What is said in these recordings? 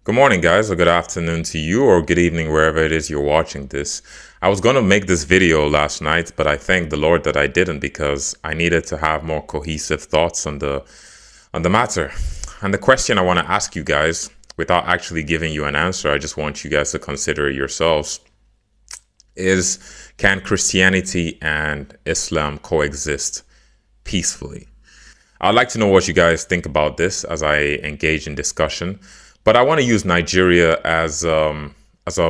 Good morning, guys, or good afternoon to you, or good evening, wherever it is you're watching this. I was going to make this video last night, but I thank the Lord that I didn't because I needed to have more cohesive thoughts on the matter. And the question I want to ask you guys, without actually giving you an answer, I just want you guys to consider it yourselves, is can Christianity and Islam coexist peacefully? I'd like to know what you guys think about this as I engage in discussion. But I want to use Nigeria as a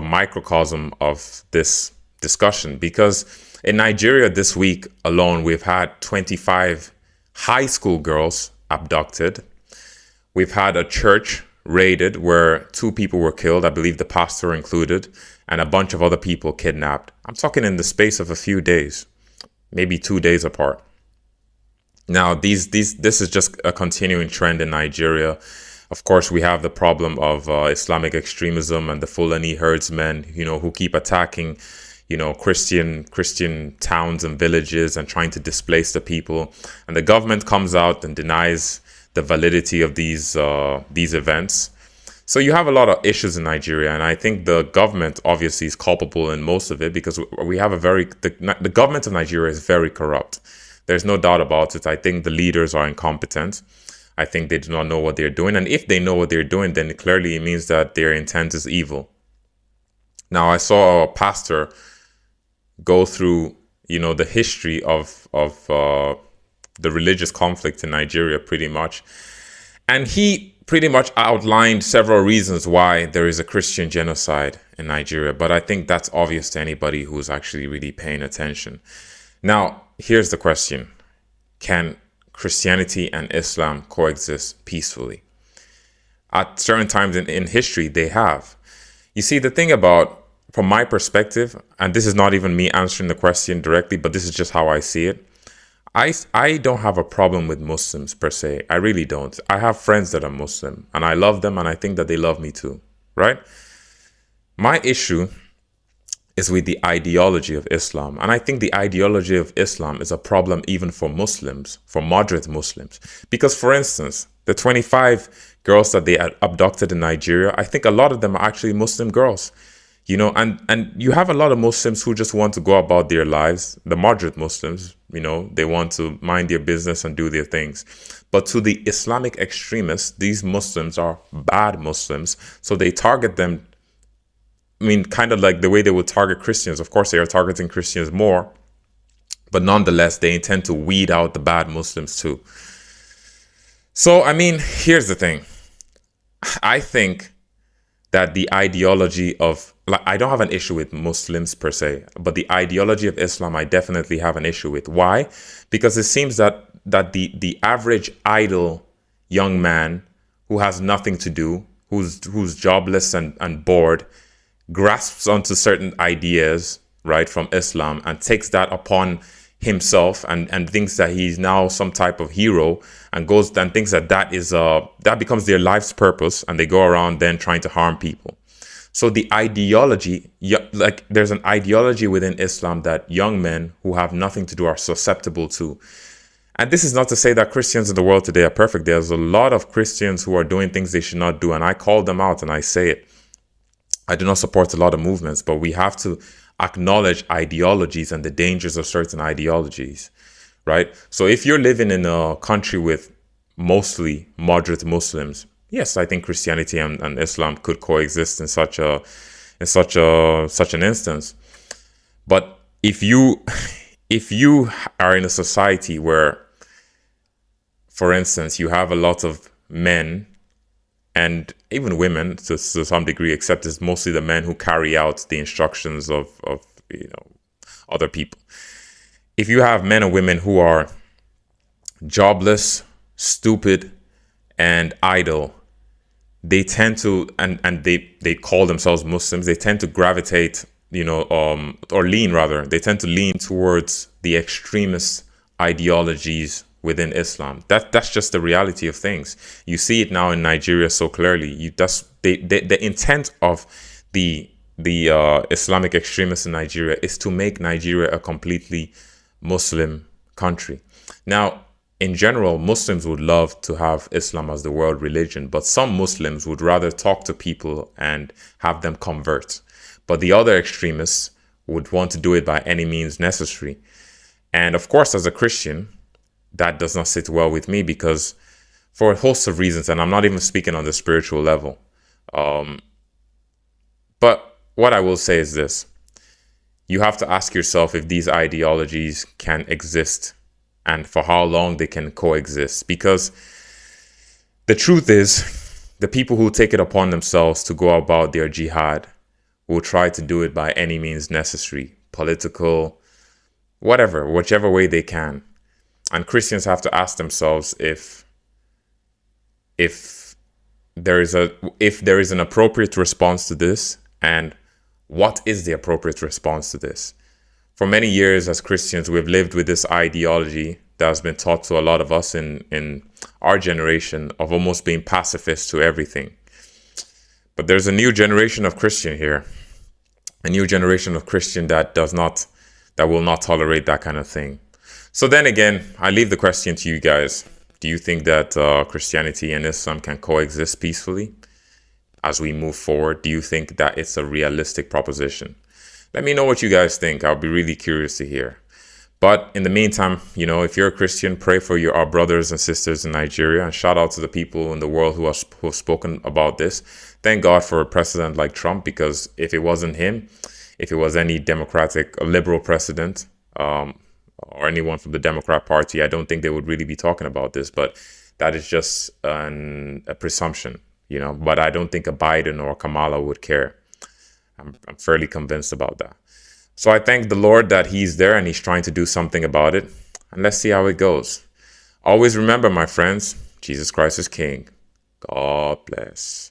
microcosm of this discussion because in Nigeria this week alone, we've had 25 high school girls abducted. We've had a church raided where 2 people were killed, I believe the pastor included, and a bunch of other people kidnapped. I'm talking in the space of a few days, maybe 2 days apart. Now, this is just a continuing trend in Nigeria. Of course, we have the problem of Islamic extremism and the Fulani herdsmen, who keep attacking, Christian towns and villages and trying to displace the people. And the government comes out and denies the validity of these events. So you have a lot of issues in Nigeria, and I think the government obviously is culpable in most of it because we have the government of Nigeria is very corrupt. There's no doubt about it. I think the leaders are incompetent. I think they do not know what they're doing. And if they know what they're doing, then clearly it means that their intent is evil. Now, I saw a pastor go through, the history of the religious conflict in Nigeria pretty much. And he pretty much outlined several reasons why there is a Christian genocide in Nigeria. But I think that's obvious to anybody who's actually really paying attention. Now, here's the question. Can Christianity and Islam coexist peacefully? At certain times in history, they have. You see, the thing about, from my perspective, and this is not even me answering the question directly, but this is just how I see it. I don't have a problem with Muslims per se. I really don't. I have friends that are Muslim, and I love them, and I think that they love me too, right? My issue is with the ideology of Islam. And I think the ideology of Islam is a problem even for Muslims, for moderate Muslims. Because, for instance, the 25 girls that they abducted in Nigeria, I think a lot of them are actually Muslim girls. And you have a lot of Muslims who just want to go about their lives, the moderate Muslims, they want to mind their business and do their things. But to the Islamic extremists, these Muslims are bad Muslims, so they target them. I mean, kind of like the way they would target Christians. Of course, they are targeting Christians more, but nonetheless, they intend to weed out the bad Muslims too. So, I mean, here's the thing. I think that the ideology of, I don't have an issue with Muslims per se, but the ideology of Islam, I definitely have an issue with. Why? Because it seems that the average idle young man who has nothing to do, who's jobless and bored, grasps onto certain ideas, right, from Islam and takes that upon himself and thinks that he's now some type of hero and goes and thinks that becomes their life's purpose, and they go around then trying to harm people. So the ideology, like there's an ideology within Islam that young men who have nothing to do are susceptible to. And this is not to say that Christians in the world today are perfect. There's a lot of Christians who are doing things they should not do, and I call them out and I say it. I do not support a lot of movements, but we have to acknowledge ideologies and the dangers of certain ideologies, right? So if you're living in a country with mostly moderate Muslims, yes, I think Christianity and Islam could coexist in such an instance. But if you are in a society where, for instance, you have a lot of men and even women to some degree, except it's mostly the men who carry out the instructions of other people. If you have men and women who are jobless, stupid, and idle, they tend to, and they call themselves Muslims, they tend to gravitate, or lean rather, they tend to lean towards the extremist ideologies within Islam. That's just the reality of things. You see it now in Nigeria so clearly. The intent of the Islamic extremists in Nigeria is to make Nigeria a completely Muslim country. Now, in general, Muslims would love to have Islam as the world religion, but some Muslims would rather talk to people and have them convert. But the other extremists would want to do it by any means necessary. And of course, as a Christian, that does not sit well with me because for a host of reasons, and I'm not even speaking on the spiritual level. But what I will say is this. You have to ask yourself if these ideologies can exist and for how long they can coexist. Because the truth is, the people who take it upon themselves to go about their jihad will try to do it by any means necessary, political, whatever, whichever way they can. And Christians have to ask themselves if there is an appropriate response to this, and what is the appropriate response to this. For many years as Christians, we've lived with this ideology that has been taught to a lot of us in our generation of almost being pacifist to everything. But there's a new generation of Christian here, a new generation of Christian that will not tolerate that kind of thing. So then again, I leave the question to you guys. Do you think that Christianity and Islam can coexist peacefully as we move forward? Do you think that it's a realistic proposition? Let me know what you guys think. I'll be really curious to hear. But in the meantime, if you're a Christian, pray for our brothers and sisters in Nigeria, and shout out to the people in the world who have spoken about this. Thank God for a president like Trump, because if it wasn't him, if it was any Democratic or liberal president, or anyone from the Democrat Party, I don't think they would really be talking about this. But that is just a presumption, But I don't think a Biden or a Kamala would care. I'm fairly convinced about that. So I thank the Lord that he's there and he's trying to do something about it. And let's see how it goes. Always remember, my friends, Jesus Christ is King. God bless.